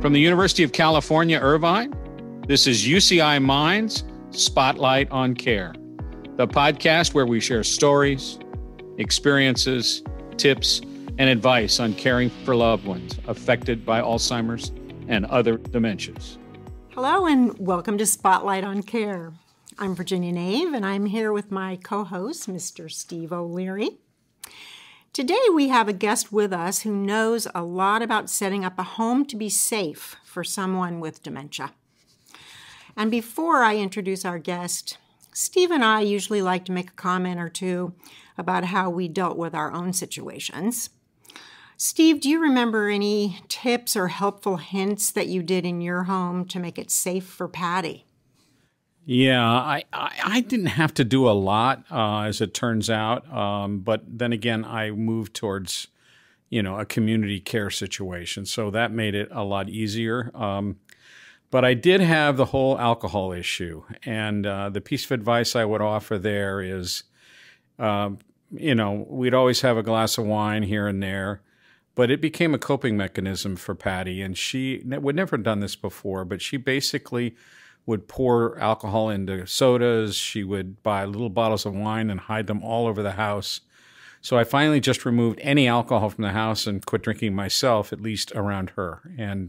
From the University of California, Irvine, this is UCI Minds Spotlight on Care, the podcast where we share stories, experiences, tips, and advice on caring for loved ones affected by Alzheimer's and other dementias. Hello and welcome to Spotlight on Care. I'm Virginia Nave and I'm here with my co-host, Mr. Steve O'Leary. Today we have a guest with us who knows a lot about setting up a home to be safe for someone with dementia. And before I introduce our guest, Steve and I usually like to make a comment or two about how we dealt with our own situations. Steve, do you remember any tips or helpful hints that you did in your home to make it safe for Patty? Yeah, I didn't have to do a lot, as it turns out. But then again, I moved towards, a community care situation. So that made it a lot easier. But I did have the whole alcohol issue. And the piece of advice I would offer there is, we'd always have a glass of wine here and there. But it became a coping mechanism for Patty. And she would never done this before, but she basically would pour alcohol into sodas. She would buy little bottles of wine and hide them all over the house. So I finally just removed any alcohol from the house and quit drinking myself, at least around her. And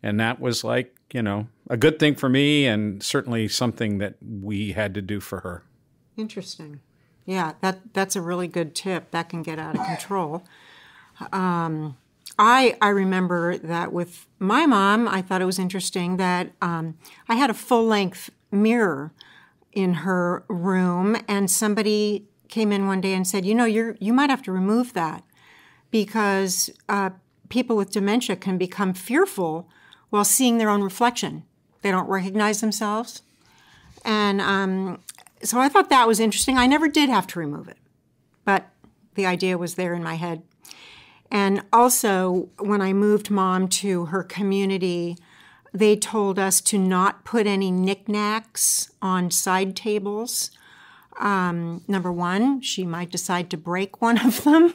that was like, a good thing for me and certainly something that we had to do for her. Interesting. Yeah, that's a really good tip. That can get out of control. I remember that with my mom, I thought it was interesting that I had a full-length mirror in her room, and somebody came in one day and said, you might have to remove that because people with dementia can become fearful while seeing their own reflection. They don't recognize themselves. And so I thought that was interesting. I never did have to remove it, but the idea was there in my head. And also, when I moved Mom to her community, they told us to not put any knickknacks on side tables. Number one, she might decide to break one of them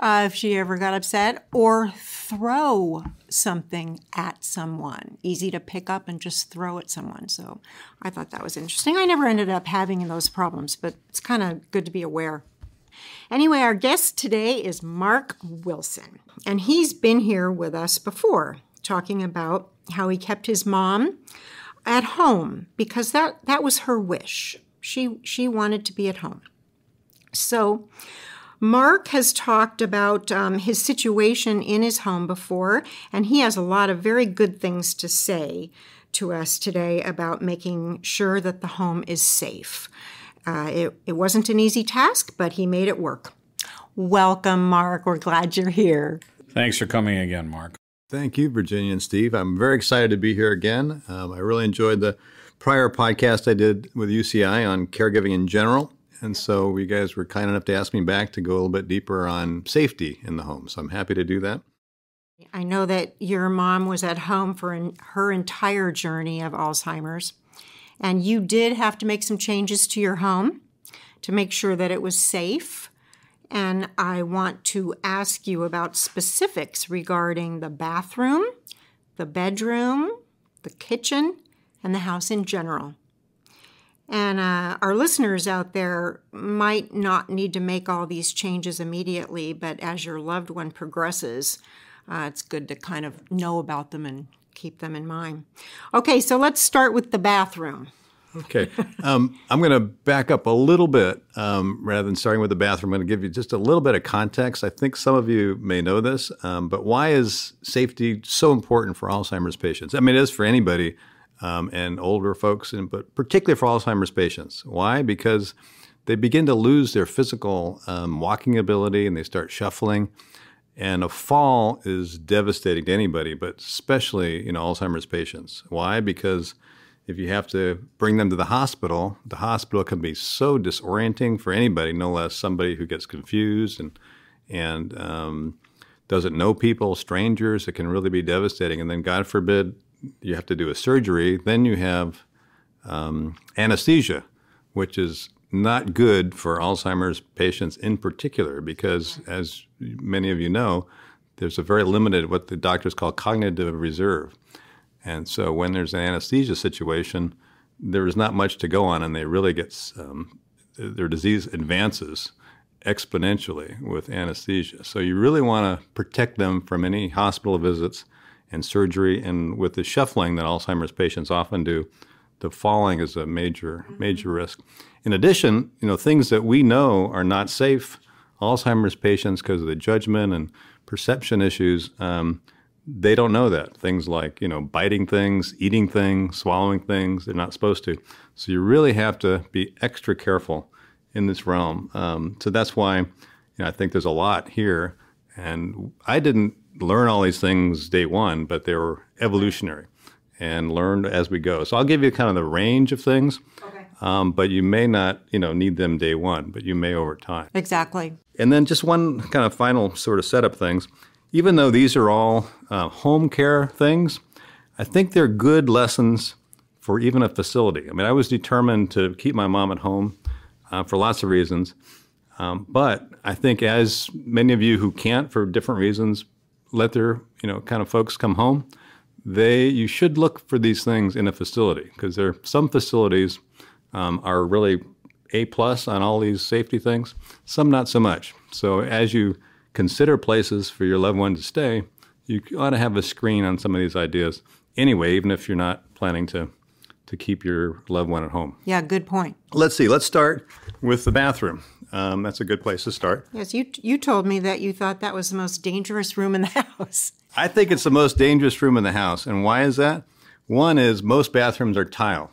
if she ever got upset, or throw something at someone. Easy to pick up and just throw at someone. So I thought that was interesting. I never ended up having those problems, but it's kind of good to be aware. Anyway, our guest today is Mark Wilson, and he's been here with us before, talking about how he kept his mom at home because that was her wish. She wanted to be at home. So Mark has talked about his situation in his home before, and he has a lot of very good things to say to us today about making sure that the home is safe. It wasn't an easy task, but he made it work. Welcome, Mark. We're glad you're here. Thanks for coming again, Mark. Thank you, Virginia and Steve. I'm very excited to be here again. I really enjoyed the prior podcast I did with UCI on caregiving in general. And so you guys were kind enough to ask me back to go a little bit deeper on safety in the home. So I'm happy to do that. I know that your mom was at home for her entire journey of Alzheimer's. And you did have to make some changes to your home to make sure that it was safe. And I want to ask you about specifics regarding the bathroom, the bedroom, the kitchen, and the house in general. And our listeners out there might not need to make all these changes immediately, but as your loved one progresses, it's good to kind of know about them and keep them in mind. Okay, so let's start with the bathroom. Okay. I'm going to back up a little bit rather than starting with the bathroom. I'm going to give you just a little bit of context. I think some of you may know this, but why is safety so important for Alzheimer's patients? I mean, it is for anybody and older folks, but particularly for Alzheimer's patients. Why? Because they begin to lose their physical walking ability and they start shuffling. And a fall is devastating to anybody, but especially Alzheimer's patients. Why? Because if you have to bring them to the hospital can be so disorienting for anybody, no less somebody who gets confused and doesn't know people, strangers. It can really be devastating. And then, God forbid, you have to do a surgery. Then you have anesthesia, which is not good for Alzheimer's patients in particular because, as many of you know, there's a very limited, what the doctors call cognitive reserve. And so when there's an anesthesia situation, there is not much to go on, and they really get, their disease advances exponentially with anesthesia. So you really want to protect them from any hospital visits and surgery. And with the shuffling that Alzheimer's patients often do, the falling is a major risk. In addition, things that we know are not safe, Alzheimer's patients, because of the judgment and perception issues, they don't know that. Things like, biting things, eating things, swallowing things, they're not supposed to. So you really have to be extra careful in this realm. So that's why I think there's a lot here. And I didn't learn all these things day one, but they were evolutionary and learned as we go. So I'll give you kind of the range of things, but you may not, need them day one, but you may over time. Exactly. And then just one kind of final sort of setup things. Even though these are all home care things, I think they're good lessons for even a facility. I mean, I was determined to keep my mom at home for lots of reasons. But I think as many of you who can't for different reasons let their, kind of folks come home, you should look for these things in a facility, because some facilities are really A+ on all these safety things, some not so much. So as you consider places for your loved one to stay, you ought to have a screen on some of these ideas anyway, even if you're not planning to keep your loved one at home. Yeah, good point. Let's see. Let's start with the bathroom. That's a good place to start. Yes, you told me that you thought that was the most dangerous room in the house. I think it's the most dangerous room in the house. And why is that? One is most bathrooms are tile.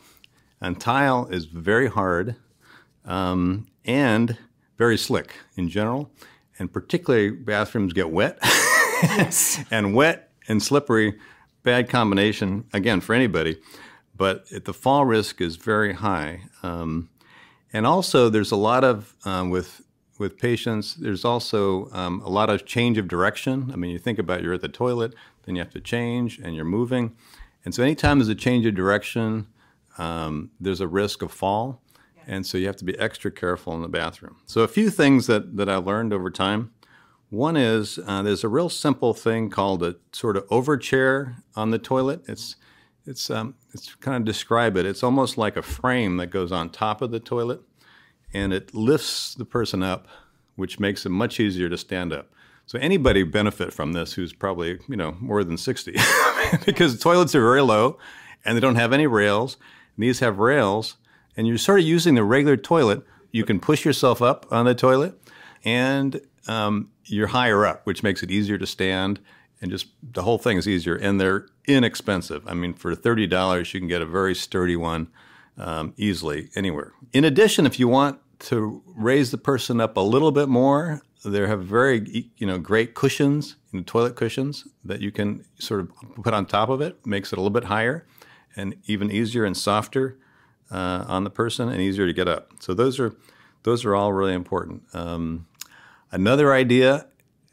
And tile is very hard and very slick in general. And particularly bathrooms get wet. Yes. And wet and slippery, bad combination, again, for anybody. But the fall risk is very high. And also there's a lot of, with patients, there's also a lot of change of direction. I mean, you think about you're at the toilet, then you have to change and you're moving. And so anytime there's a change of direction, there's a risk of fall. And so you have to be extra careful in the bathroom. So a few things that I learned over time. One is there's a real simple thing called a sort of overchair on the toilet. It's kind of describe it. It's almost like a frame that goes on top of the toilet, and it lifts the person up, which makes it much easier to stand up. So anybody benefit from this who's probably, more than 60, because toilets are very low and they don't have any rails. And these have rails, and you're sort of using the regular toilet. You can push yourself up on the toilet, and you're higher up, which makes it easier to stand, and just the whole thing is easier. And they're inexpensive. I mean, for $30, you can get a very sturdy one easily anywhere. In addition, if you want to raise the person up a little bit more, they have very, great cushions, toilet cushions that you can sort of put on top of it. Makes it a little bit higher and even easier and softer on the person and easier to get up. So those are all really important. Another idea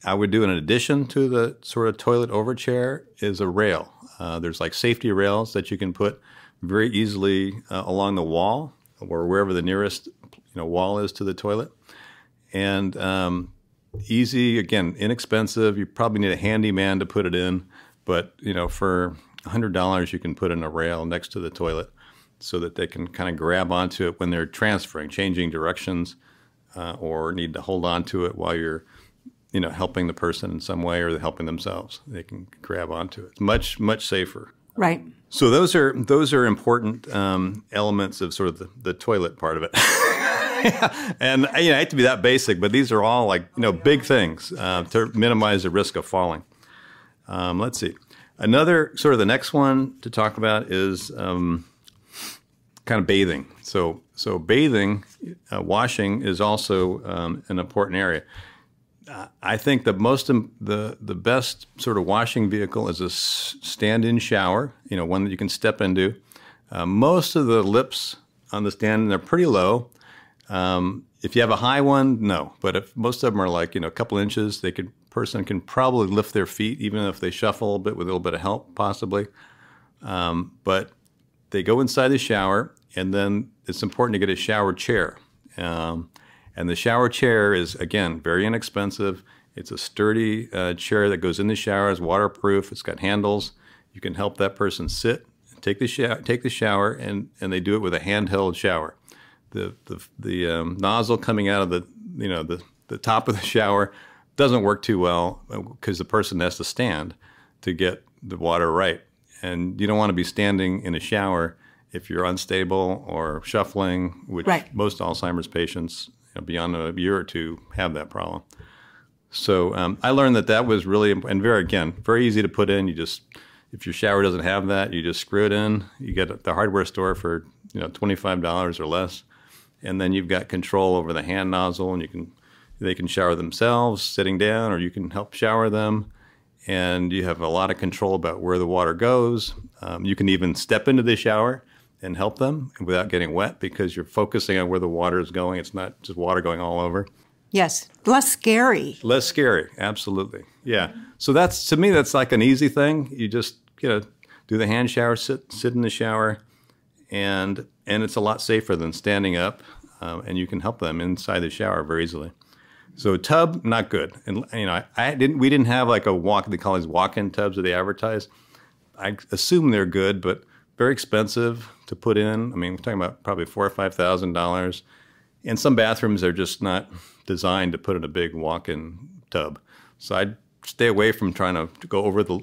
I would do in addition to the sort of toilet overchair is a rail. There's like safety rails that you can put very easily along the wall or wherever the nearest wall is to the toilet. And easy, again, inexpensive. You probably need a handyman to put it in, but for $100 you can put in a rail next to the toilet so that they can kind of grab onto it when they're transferring, changing directions, or need to hold on to it while you're helping the person in some way or they're helping themselves. They can grab onto it. It's much, much safer. Right. So those are important elements of sort of the toilet part of it. And I hate to be that basic, but these are all like big things to minimize the risk of falling. Let's see. Another sort of the next one to talk about is kind of bathing. So bathing, washing is also an important area. I think that the best sort of washing vehicle is a stand-in shower, one that you can step into. Most of the lips on the stand, they're pretty low. If you have a high one, no. But if most of them are like, a couple inches, person can probably lift their feet, even if they shuffle a little bit with a little bit of help, possibly. But they go inside the shower, and then it's important to get a shower chair. And the shower chair is, again, very inexpensive, It's a sturdy chair that goes in the shower. It's waterproof. It's got handles. You can help that person sit, take the shower, and they do it with a handheld shower. The nozzle coming out of the top of the shower doesn't work too well because the person has to stand to get the water right. And you don't want to be standing in a shower if you're unstable or shuffling, which most Alzheimer's patients beyond a year or two have that problem. So I learned that was really, and very easy to put in. You just, if your shower doesn't have that, you just screw it in. You get at the hardware store for $25 or less, and then you've got control over the hand nozzle, and they can shower themselves sitting down, or you can help shower them. And you have a lot of control about where the water goes. You can even step into the shower and help them without getting wet because you're focusing on where the water is going. It's not just water going all over. Yes, less scary. Less scary, absolutely. Yeah. So to me, that's like an easy thing. You just do the hand shower, sit in the shower, and it's a lot safer than standing up. And you can help them inside the shower very easily. So tub, not good. And we didn't have like they call these walk-in tubs that they advertise. I assume they're good, but very expensive to put in. I mean, we're talking about probably $4,000 or $5,000. And some bathrooms are just not designed to put in a big walk-in tub. So I'd stay away from trying to go over the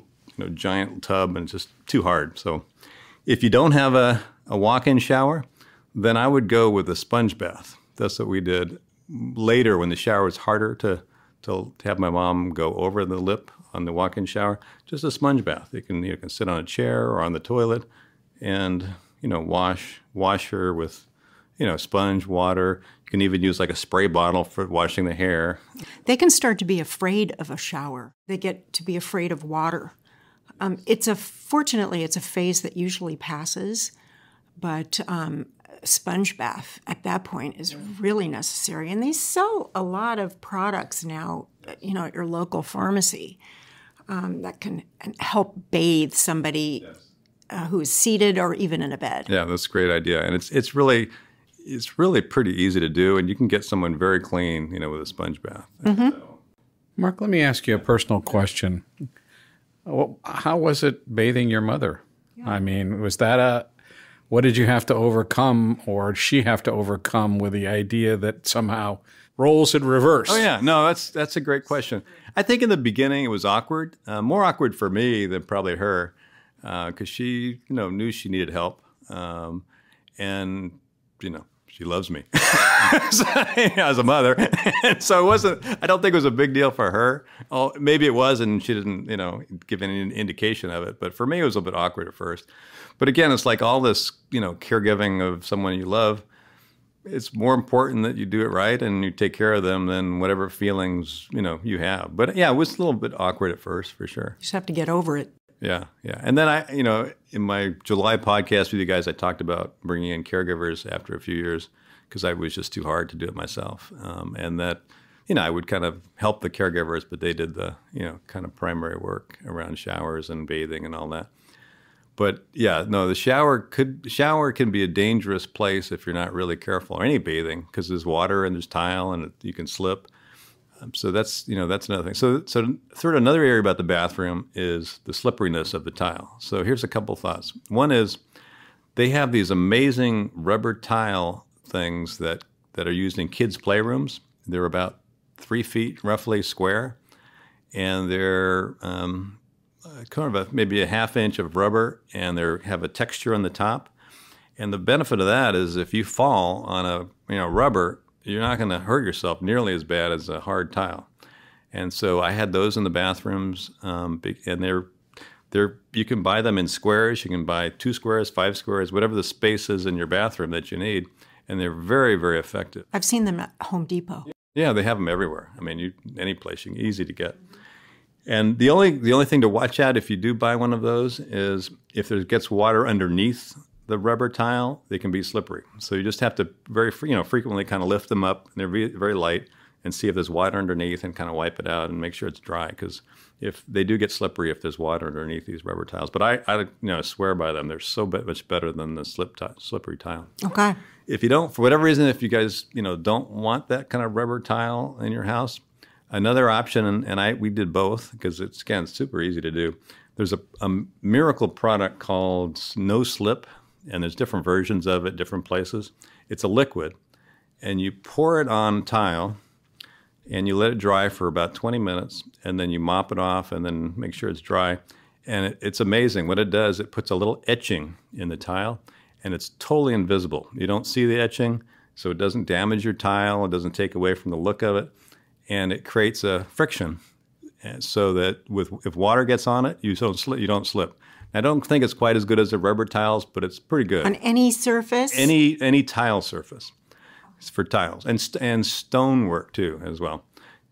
giant tub, and it's just too hard. So if you don't have a walk-in shower, then I would go with a sponge bath. That's what we did. Later, when the shower was harder to have my mom go over the lip on the walk-in shower, just a sponge bath. You can sit on a chair or on the toilet, and wash her with sponge water. You can even use like a spray bottle for washing the hair. They can start to be afraid of a shower. They get to be afraid of water. Fortunately, it's a phase that usually passes, but sponge bath at that point is really necessary. And they sell a lot of products now, at your local pharmacy that can help bathe somebody who is seated or even in a bed. Yeah, that's a great idea. And it's really pretty easy to do, and you can get someone very clean, with a sponge bath. Mm-hmm. So. Mark, let me ask you a personal question. How was it bathing your mother? Yeah. I mean, was that what did you have to overcome, or she have to overcome with the idea that somehow roles had reversed? Oh yeah, no, that's a great question. I think in the beginning it was awkward, more awkward for me than probably her, because she knew she needed help, and she loves me as a mother, and so it wasn't. I don't think it was a big deal for her. Oh, maybe it was, and she didn't give any indication of it. But for me, it was a bit awkward at first. But again, it's like all this, caregiving of someone you love. It's more important that you do it right and you take care of them than whatever feelings, you have. But yeah, it was a little bit awkward at first, for sure. You just have to get over it. Yeah, yeah. And then in my July podcast with you guys, I talked about bringing in caregivers after a few years because I was just too hard to do it myself. And that, I would kind of help the caregivers, but they did the, kind of primary work around showers and bathing and all that. But yeah, no, the shower can be a dangerous place if you're not really careful, or any bathing, because there's water and there's tile and you can slip. So that's another thing. So third, another area about the bathroom is the slipperiness of the tile. So here's a couple thoughts. One is they have these amazing rubber tile things that are used in kids' playrooms. They're about 3 feet roughly square, and they're kind of maybe a ½ inch of rubber, and they have a texture on the top. And the benefit of that is if you fall on a rubber, you're not going to hurt yourself nearly as bad as a hard tile. And so I had those in the bathrooms, and you can buy them in squares. You can buy 2 squares, 5 squares, whatever the space is in your bathroom that you need, and they're very, very effective. I've seen them at Home Depot. Yeah, they have them everywhere. I mean, any place, easy to get. And the only thing to watch out if you do buy one of those is if there gets water underneath the rubber tile, they can be slippery. So you just have to very frequently kind of lift them up, and they're very, very light, and see if there's water underneath and kind of wipe it out and make sure it's dry, because if they do get slippery if there's water underneath these rubber tiles. But I swear by them. They're so much better than the slippery tile. Okay. If you don't, for whatever reason, if you guys don't want that kind of rubber tile in your house, Another option, and we did both because it's, again, super easy to do. There's a miracle product called No Slip, and there's different versions of it, different places. It's a liquid, and you pour it on tile, and you let it dry for about 20 minutes, and then you mop it off, and then make sure it's dry. And it's amazing. What it does, it puts a little etching in the tile, and it's totally invisible. You don't see the etching, so it doesn't damage your tile. It doesn't take away from the look of it, and it creates a friction, and so that if water gets on it, you don't slip. I don't think it's quite as good as the rubber tiles, but it's pretty good. On any surface? Any tile surface. It's for tiles and stonework too as well.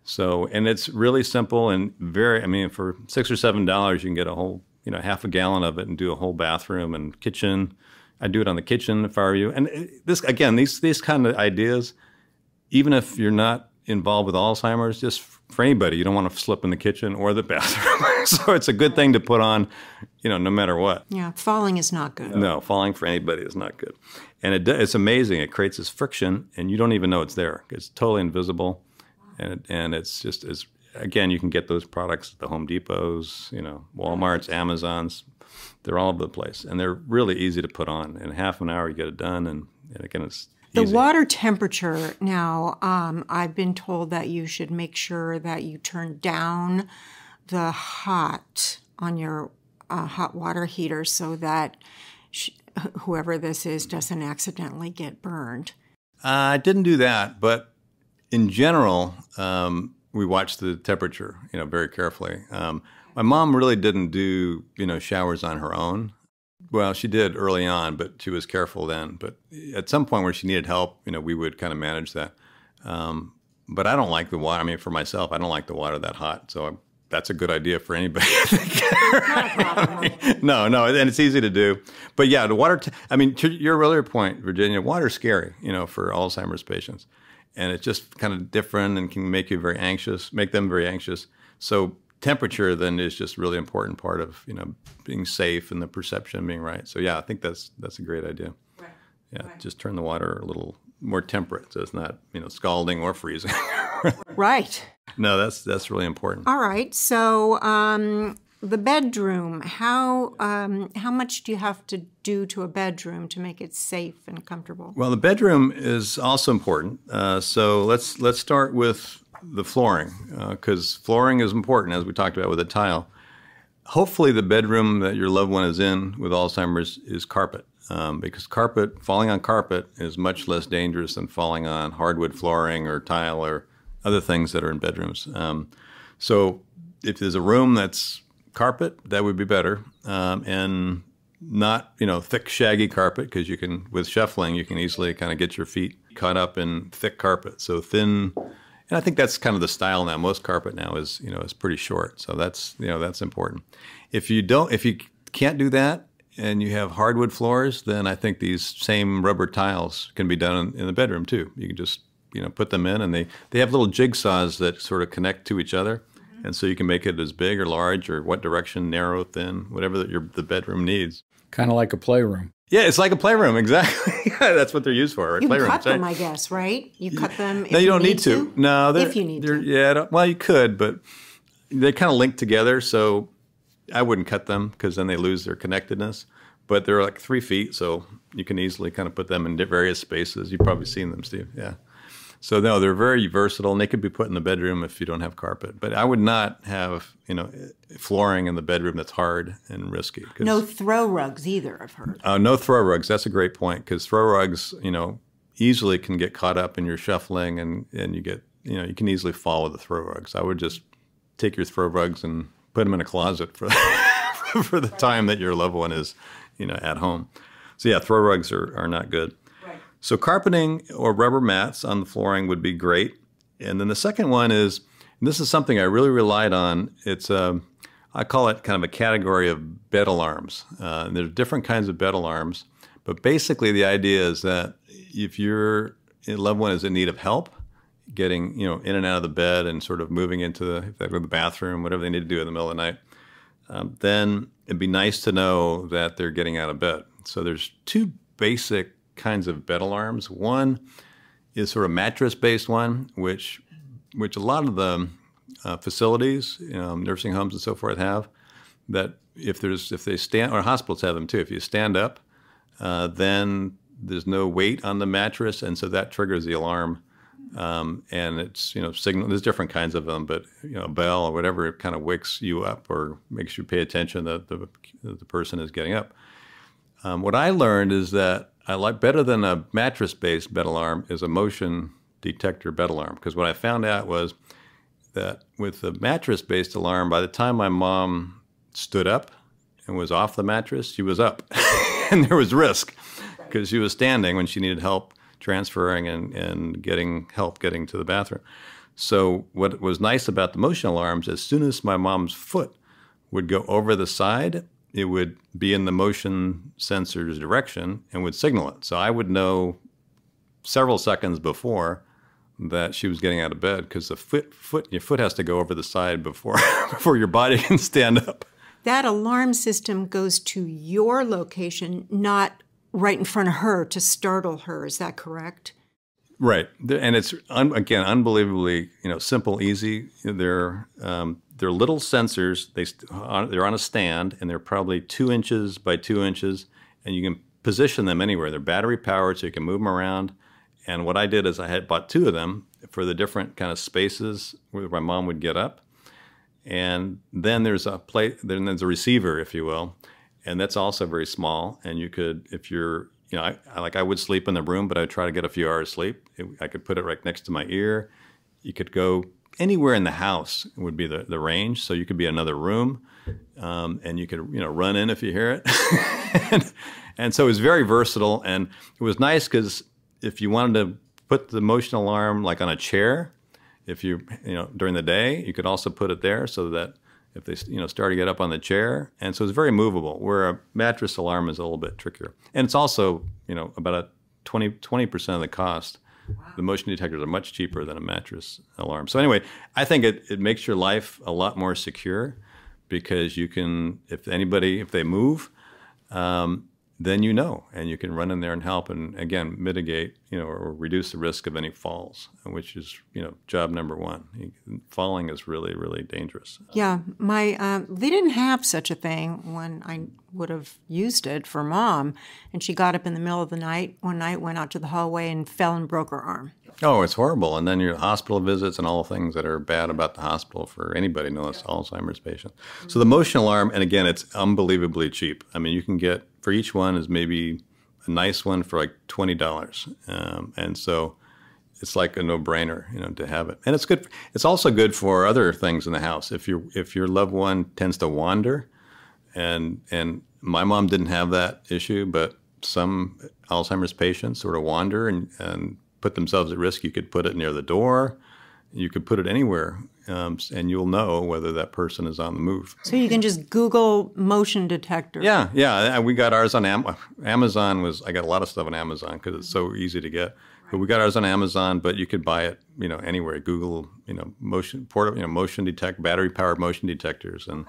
So, and it's really simple and very, I mean, for $6 or $7, you can get a whole, half a gallon of it and do a whole bathroom and kitchen. I do it on the kitchen if I were you. And this, again, these kind of ideas, even if you're not involved with Alzheimer's, just for anybody, you don't want to slip in the kitchen or the bathroom. So it's a good thing to put on, no matter what. Yeah, falling is not good. No, falling for anybody is not good. And it's amazing. It creates this friction, and you don't even know it's there. It's totally invisible. And it's just, again, you can get those products at the Home Depots, Walmarts, Amazons. They're all over the place. And they're really easy to put on. In half an hour, you get it done. And again, it's the easy. water temperature now, I've been told that you should make sure that you turn down the hot on your hot water heater so that whoever this is doesn't accidentally get burned. I didn't do that, but in general, we watch the temperature, very carefully. My mom really didn't do, showers on her own. Well, she did early on, but she was careful then. But at some point where she needed help, we would kind of manage that. But I don't like the water. I mean, for myself, I don't like the water that hot. So that's a good idea for anybody, I think. No, and it's easy to do. But yeah, the water, to your earlier point, Virginia, water's scary, for Alzheimer's patients. And it's just kind of different and can make them very anxious. So temperature then is just a really important part of, being safe and the perception being right. So yeah, I think that's a great idea. Right. Yeah, right. Just turn the water a little more temperate so it's not, scalding or freezing. Right. No, that's really important. All right. So the bedroom, how much do you have to do to a bedroom to make it safe and comfortable? Well, the bedroom is also important. So let's start with the flooring, because flooring is important, as we talked about with the tile. Hopefully the bedroom that your loved one is in with Alzheimer's is carpet, because falling on carpet is much less dangerous than falling on hardwood flooring or tile or other things that are in bedrooms. So if there's a room that's carpet, that would be better, and not thick shaggy carpet, because with shuffling you can easily kind of get your feet caught up in thick carpet. So thin. And I think that's kind of the style now. Most carpet now is pretty short. So that's important. If you can't do that and you have hardwood floors, then I think these same rubber tiles can be done in the bedroom too. You can just put them in, and they have little jigsaws that sort of connect to each other. And so you can make it as big or large or what direction, narrow, thin, whatever the bedroom needs. Kind of like a playroom. Yeah, it's like a playroom, exactly. That's what they're used for, right? You cut them, I guess, right? You cut them if no, you don't need to. No, if you need to. Yeah, well, you could, but they kind of link together, so I wouldn't cut them because then they lose their connectedness. But they're like 3 feet, so you can easily kind of put them in various spaces. You've probably seen them, Steve. Yeah. So no, they're very versatile, and they could be put in the bedroom if you don't have carpet. But I would not have, flooring in the bedroom that's hard and risky. No throw rugs either, I've heard. No throw rugs. That's a great point, because throw rugs, easily can get caught up in your shuffling, and you get, you can easily fall with the throw rugs. I would just take your throw rugs and put them in a closet for for the time that your loved one is, at home. So yeah, throw rugs are not good. So carpeting or rubber mats on the flooring would be great. And then the second one is, and this is something I really relied on, it's I call it kind of a category of bed alarms. And there's different kinds of bed alarms, but basically the idea is that if your loved one is in need of help getting in and out of the bed and sort of moving into the bathroom, whatever they need to do in the middle of the night, then it'd be nice to know that they're getting out of bed. So there's two basic kinds of bed alarms. One is sort of mattress-based one, which a lot of the facilities, nursing homes and so forth have, that if they stand, or hospitals have them too, if you stand up, then there's no weight on the mattress, and so that triggers the alarm. And it's, signal, there's different kinds of them, but, a bell or whatever, it kind of wakes you up or makes you pay attention that the person is getting up. What I learned is that I like better than a mattress-based bed alarm is a motion detector bed alarm. Because what I found out was that with the mattress-based alarm, by the time my mom stood up and was off the mattress, she was up. And there was risk because she was standing when she needed help transferring and getting help getting to the bathroom. So what was nice about the motion alarms, as soon as my mom's foot would go over the side, it would be in the motion sensor's direction and would signal it. So I would know several seconds before that she was getting out of bed, because your foot has to go over the side before your body can stand up. That alarm system goes to your location, not right in front of her to startle her. Is that correct? Right, and it's again unbelievably simple, easy. They're little sensors. They're on a stand, and they're probably 2 inches by 2 inches, and you can position them anywhere. They're battery powered, so you can move them around. And what I did is I had bought 2 of them for the different kind of spaces where my mom would get up, and then there's a receiver, if you will, and that's also very small. And you could, if you're I would sleep in the room, but I'd try to get a few hours sleep. I could put it right next to my ear. You could go anywhere in the house would be the range. So you could be in another room, and you could run in if you hear it. and so it was very versatile, and it was nice because if you wanted to put the motion alarm like on a chair, if during the day, you could also put it there so that if they start to get up on the chair. And so it's very movable, where a mattress alarm is a little bit trickier. And it's also, about a 20% of the cost. Wow. The motion detectors are much cheaper than a mattress alarm. So anyway, I think it makes your life a lot more secure, because you can, if they move, then and you can run in there and help, and again, mitigate, or reduce the risk of any falls, which is, job number one. Falling is really, really dangerous. Yeah, they didn't have such a thing when I would have used it for Mom, and she got up in the middle of the night one night, went out to the hallway and fell and broke her arm. Oh, it's horrible. And then your hospital visits and all the things that are bad about the hospital for anybody, no less Alzheimer's patient. Mm-hmm. So the motion alarm, and again, it's unbelievably cheap. I mean, you can get, for each one is maybe a nice one for like $20. And so it's like a no-brainer, to have it. And it's good. It's also good for other things in the house. If your loved one tends to wander, and my mom didn't have that issue, but some Alzheimer's patients sort of wander and put themselves at risk. You could put it near the door. You could put it anywhere, and you'll know whether that person is on the move. So you can just Google motion detector. Yeah. We got ours on Amazon. I got a lot of stuff on Amazon because it's so easy to get. But we got ours on Amazon, but you could buy it, anywhere. Google, motion detect, battery powered motion detectors, and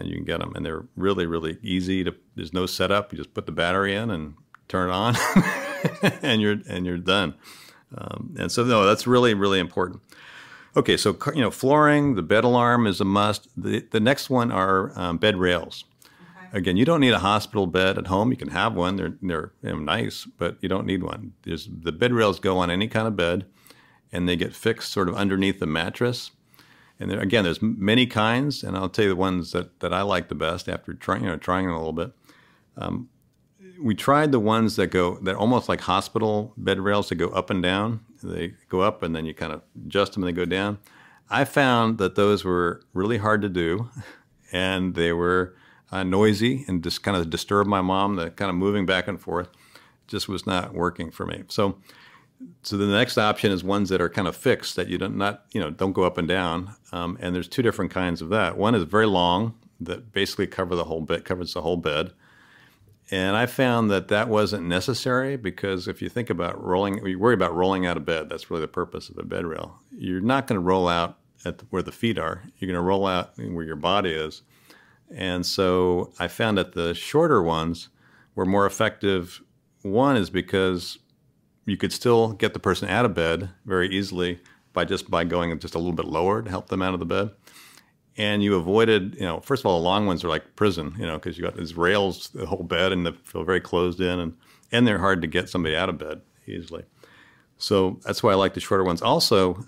you can get them. And they're really, really easy there's no setup. You just put the battery in and turn it on, and you're done. And so, no, that's really, really important. Okay, so, flooring, the bed alarm is a must. The next one are bed rails. Okay. Again, you don't need a hospital bed at home. You can have one. They're nice, but you don't need one. The bed rails go on any kind of bed, and they get fixed sort of underneath the mattress. And there's many kinds, and I'll tell you the ones that I like the best after trying them a little bit. We tried the ones that almost like hospital bed rails that go up and down. They go up and then you kind of adjust them and they go down. I found that those were really hard to do, and they were noisy and just kind of disturbed my mom. The kind of moving back and forth just was not working for me. So the next option is ones that are kind of fixed, that you don't go up and down. And there's 2 different kinds of that. One is very long, that basically covers the whole bed. And I found that wasn't necessary, because if you think about you worry about rolling out of bed. That's really the purpose of a bed rail. You're not going to roll out where the feet are. You're going to roll out where your body is. And so I found that the shorter ones were more effective. One is because you could still get the person out of bed very easily by going just a little bit lower to help them out of the bed. And you avoided, first of all, the long ones are like prison, because you got these rails, the whole bed, and they feel very closed in, and they're hard to get somebody out of bed easily. So that's why I like the shorter ones. Also,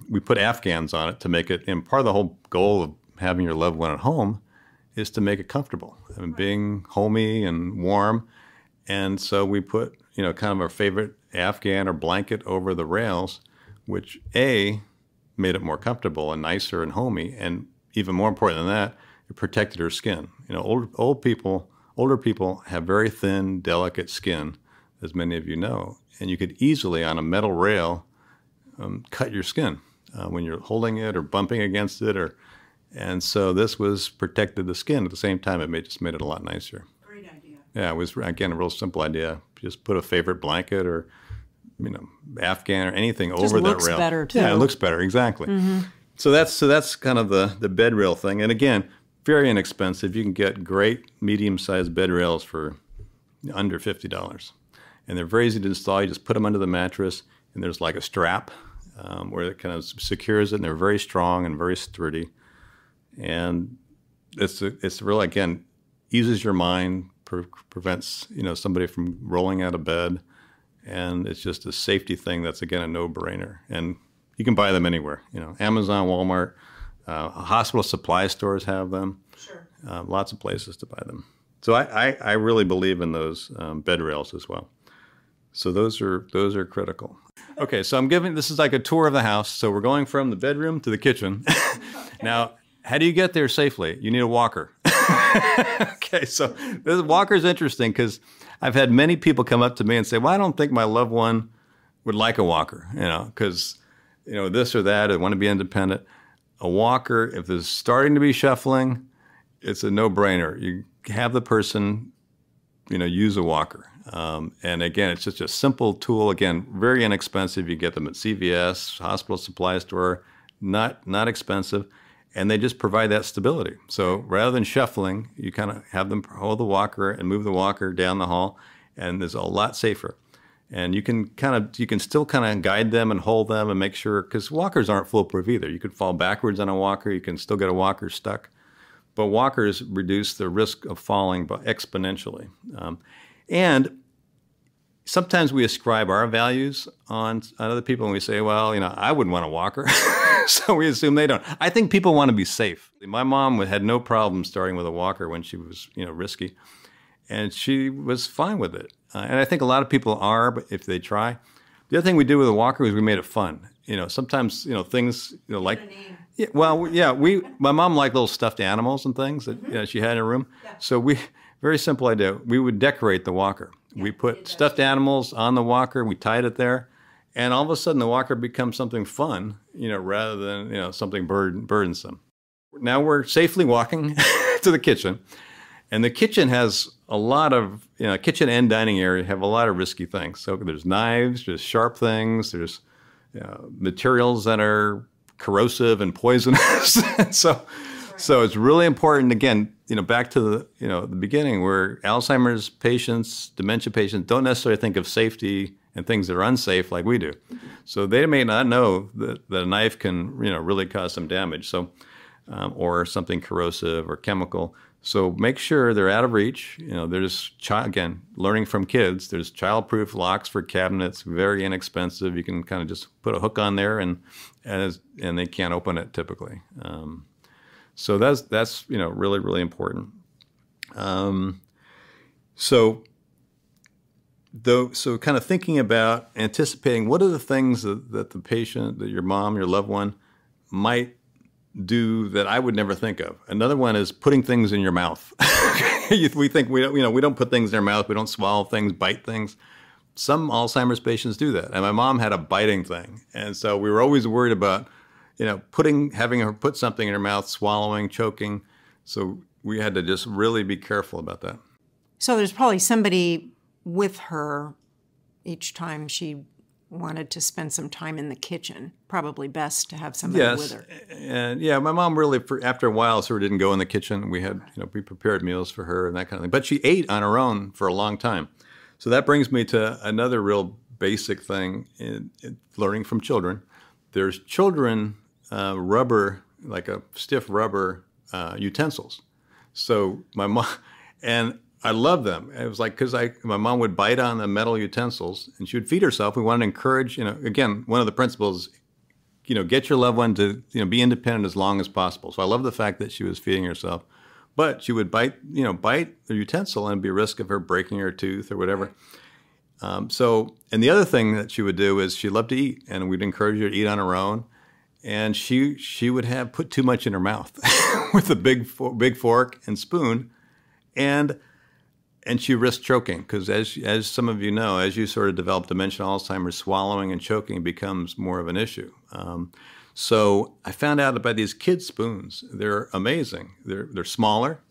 we put Afghans on it to make it, and part of the whole goal of having your loved one at home is to make it comfortable. I mean, being homey and warm. And so we put, kind of our favorite Afghan or blanket over the rails, which made it more comfortable and nicer and homey. And even more important than that, it protected her skin. Older people have very thin, delicate skin, as many of you know. And you could easily, on a metal rail, cut your skin when you're holding it or bumping against it. And so this protected the skin. At the same time, it just made it a lot nicer. Great idea. Yeah, it was, again, a real simple idea. Just put a favorite blanket or, Afghan or anything over that rail. It looks better, too. Yeah, it looks better, exactly. Mm-hmm. So that's kind of the bed rail thing. And again, very inexpensive. You can get great medium-sized bed rails for under $50. And they're very easy to install. You just put them under the mattress, and there's like a strap where it kind of secures it, and they're very strong and very sturdy. And it's really, again, eases your mind, prevents somebody from rolling out of bed, and it's just a safety thing that's, again, a no-brainer. And you can buy them anywhere. Amazon, Walmart, hospital supply stores have them. Sure. Lots of places to buy them. So I really believe in those bed rails as well. So those are critical. Okay, so this is like a tour of the house. So we're going from the bedroom to the kitchen. Now, how do you get there safely? You need a walker. Okay, so this walker is interesting because I've had many people come up to me and say, well, I don't think my loved one would like a walker, because, this or that, I want to be independent. A walker, if there's starting to be shuffling, it's a no-brainer. You have the person, use a walker. And again, it's just a simple tool. Again, very inexpensive. You get them at CVS, hospital supply store, not expensive. And they just provide that stability. So rather than shuffling, you kind of have them hold the walker and move the walker down the hall, and it's a lot safer. And you can still kind of guide them and hold them and make sure, because walkers aren't foolproof either. You could fall backwards on a walker. You can still get a walker stuck. But walkers reduce the risk of falling exponentially. And sometimes we ascribe our values on other people, and we say, well, I wouldn't want a walker. So we assume they don't. I think people want to be safe. My mom had no problem starting with a walker when she was, risky. And she was fine with it. And I think a lot of people are, but if they try. The other thing we did with a walker was we made it fun. Sometimes, things, like... Yeah, well, yeah, my mom liked little stuffed animals and things that she had in her room. Yeah. So very simple idea. We would decorate the walker. Yeah, we put stuffed animals on the walker. We tied it there. And all of a sudden, the walker becomes something fun, rather than, something burdensome. Now we're safely walking to the kitchen. And the kitchen has a lot of, kitchen and dining area have a lot of risky things. So there's knives, there's sharp things, there's materials that are corrosive and poisonous. So it's really important, again, back to the beginning, where Alzheimer's patients, dementia patients don't necessarily think of safety and things that are unsafe like we do. So they may not know that a knife can, really cause some damage. So, or something corrosive or chemical. So make sure they're out of reach. There's, again, learning from kids, there's child-proof locks for cabinets, very inexpensive. You can kind of just put a hook on there and they can't open it typically. So that's really, really important. So kind of thinking about anticipating what are the things that the patient, that your mom, your loved one might do that I would never think of. Another one is putting things in your mouth. We think we don't put things in our mouth. We don't swallow things, bite things. Some Alzheimer's patients do that. And my mom had a biting thing. And so we were always worried about, having her put something in her mouth, swallowing, choking. So we had to just really be careful about that. So there's probably somebody with her each time she wanted to spend some time in the kitchen. Probably best to have somebody with her. And yeah, my mom really, after a while, sort of didn't go in the kitchen. We had, we prepared meals for her and that kind of thing. But she ate on her own for a long time. So that brings me to another real basic thing in learning from children, there's children rubber, like a stiff rubber utensils. So my mom, and I love them. It was like, because my mom would bite on the metal utensils and she would feed herself. We wanted to encourage, again, one of the principles, get your loved one to, be independent as long as possible. So I love the fact that she was feeding herself, but she would bite the utensil and it'd be a risk of her breaking her tooth or whatever. And the other thing that she would do is she loved to eat, and we'd encourage her to eat on her own. And she would have put too much in her mouth with a big fork and spoon, and she risked choking, because as some of you know, as you sort of develop dementia, Alzheimer's, swallowing and choking becomes more of an issue. So I found out about these kids' spoons. They're amazing. They're smaller,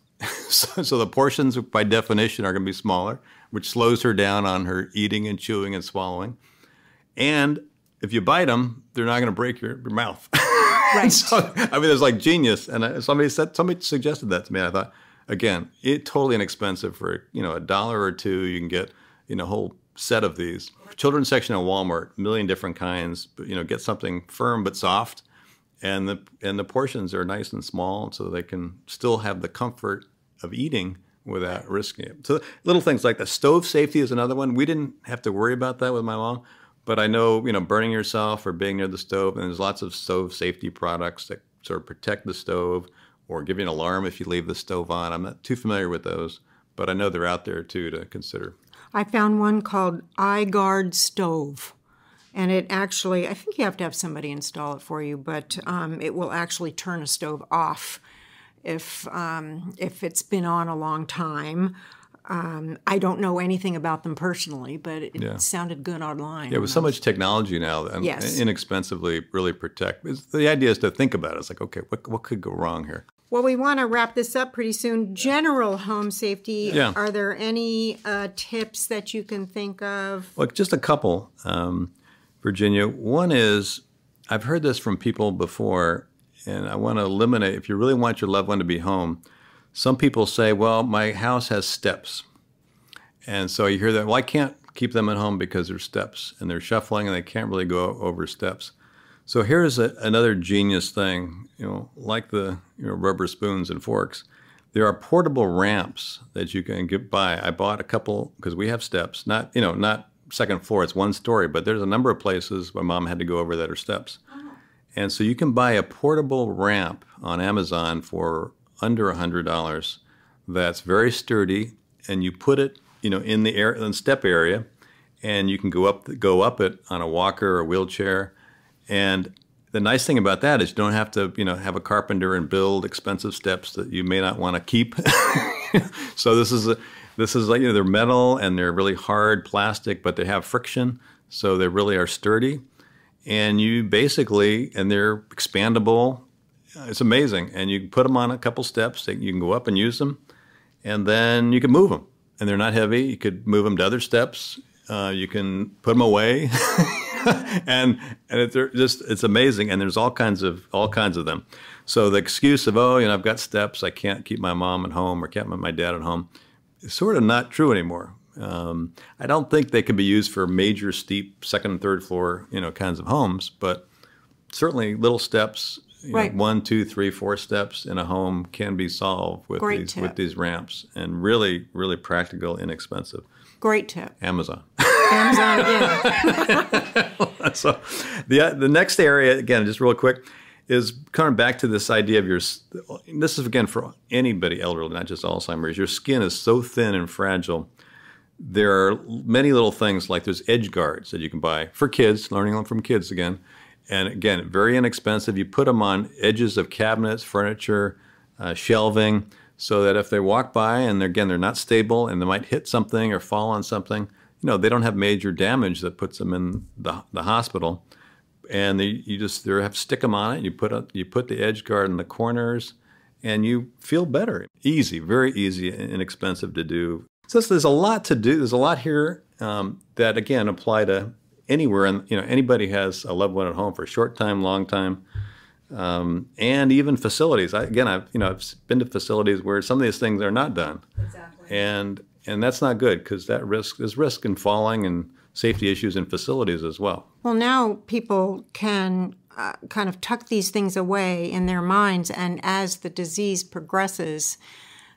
so the portions by definition are going to be smaller, which slows her down on her eating and chewing and swallowing. And if you bite them, they're not going to break your mouth. Right. So, there's like genius. And somebody suggested that to me. And I thought, again, totally inexpensive for, $1 or $2. You can get, a whole set of these. Children's section at Walmart, a million different kinds, but, get something firm but soft. And the portions are nice and small, so they can still have the comfort of eating without risking it. So little things like the stove safety is another one. We didn't have to worry about that with my mom. But I know, burning yourself or being near the stove, and there's lots of stove safety products that sort of protect the stove or give you an alarm if you leave the stove on. I'm not too familiar with those, but I know they're out there too to consider. I found one called iGuard Stove. And it actually, I think you have to have somebody install it for you, but it will actually turn a stove off if it's been on a long time. I don't know anything about them personally, but it sounded good online. Yeah, with so much technology now, and inexpensively really protect. The idea is to think about it. It's like, okay, what could go wrong here? Well, we want to wrap this up pretty soon. General home safety, are there any tips that you can think of? Well, just a couple, Virginia. One is, I've heard this from people before, and I want to eliminate, if you really want your loved one to be home, some people say, well, my house has steps. And so you hear that, well, I can't keep them at home because there's steps, and they're shuffling and they can't really go over steps. So here's another genius thing, like the rubber spoons and forks. There are portable ramps that you can buy. I bought a couple because we have steps, not second floor, it's one story, but there's a number of places my mom had to go over that are steps. Oh. And so you can buy a portable ramp on Amazon for under $100 that's very sturdy, and you put it in the step area, and you can go up it on a walker or wheelchair. And the nice thing about that is you don't have to have a carpenter and build expensive steps that you may not want to keep. So this is like they're metal and they're really hard plastic, but they have friction, so they really are sturdy. And and they're expandable. It's amazing. And you can put them on a couple steps. You can go up and use them, and then you can move them. And they're not heavy. You could move them to other steps. You can put them away. and it's amazing. And there's all kinds of them. So the excuse of, I've got steps, I can't keep my mom at home or can't keep my dad at home, is sort of not true anymore. I don't think they can be used for major steep second and third floor, kinds of homes, but certainly little steps. Right. 1, 2, 3, 4 steps in a home can be solved with these ramps, and really, really practical, inexpensive. Great tip. Amazon again. So the next area, again, just real quick, is coming back to this idea of this is again for anybody elderly, not just Alzheimer's. Your skin is so thin and fragile. There are many little things, like there's edge guards that you can buy for kids, learning from kids again. And again, very inexpensive. You put them on edges of cabinets, furniture, shelving, so that if they walk by and they're not stable and they might hit something or fall on something, they don't have major damage that puts them in the hospital. And you have to stick them on it. You put the edge guard in the corners, and you feel better. Easy, very easy and inexpensive to do. So there's a lot to do. There's a lot here that again apply to anywhere, and anybody has a loved one at home for a short time, long time, and even facilities. I've been to facilities where some of these things are not done, exactly, and that's not good, because there's risk in falling and safety issues in facilities as well. Well, now people can kind of tuck these things away in their minds, and as the disease progresses,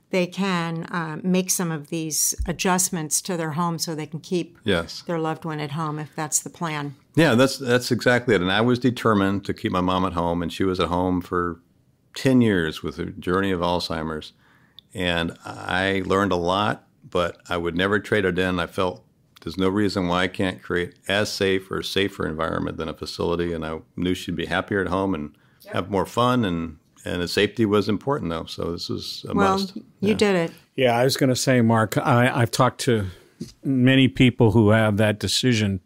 they can make some of these adjustments to their home so they can keep their loved one at home if that's the plan. Yeah, that's exactly it. And I was determined to keep my mom at home, and she was at home for 10 years with her journey of Alzheimer's. And I learned a lot, but I would never trade it in. I felt there's no reason why I can't create as safe or safer environment than a facility. And I knew she'd be happier at home and have more fun, and the safety was important, though. So this was a must. Well, you did it. Yeah, I was going to say, Mark, I've talked to many people who have that decision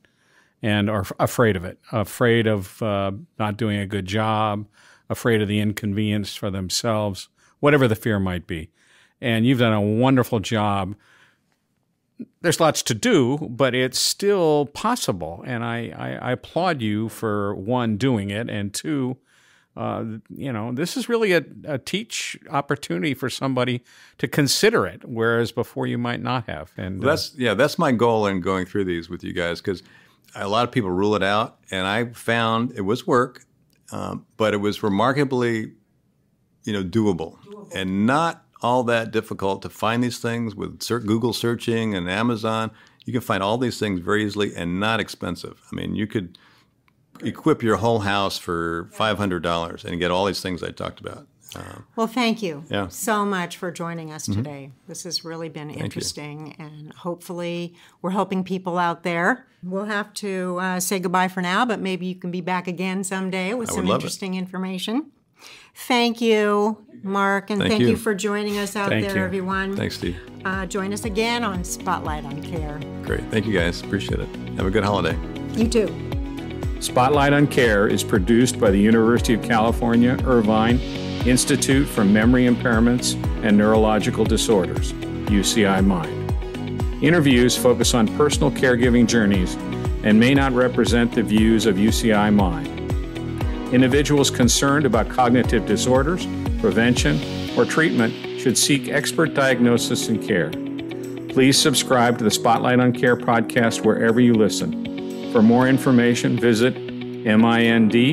and are afraid of it, afraid of not doing a good job, afraid of the inconvenience for themselves, whatever the fear might be. And you've done a wonderful job. There's lots to do, but it's still possible. And I applaud you for, one, doing it, and two, this is really a teach opportunity for somebody to consider it, whereas before you might not have. And that's my goal in going through these with you guys, because a lot of people rule it out, and I found it was work, but it was remarkably, doable and not all that difficult to find these things with Google searching and Amazon. You can find all these things very easily and not expensive. I mean, you could equip your whole house for $500 and get all these things I talked about. Well, thank you so much for joining us today. This has really been interesting, and hopefully we're helping people out there. We'll have to say goodbye for now, but maybe you can be back again someday with some interesting information. Thank you, Mark, and thank you for joining us out there, everyone. Thanks, Steve. Join us again on Spotlight on Care. Great. Thank you, guys. Appreciate it. Have a good holiday. You too. Spotlight on Care is produced by the University of California, Irvine Institute for Memory Impairments and Neurological Disorders, UCI Mind. Interviews focus on personal caregiving journeys and may not represent the views of UCI Mind. Individuals concerned about cognitive disorders, prevention, or treatment should seek expert diagnosis and care. Please subscribe to the Spotlight on Care podcast wherever you listen. For more information, visit mind.uci.edu.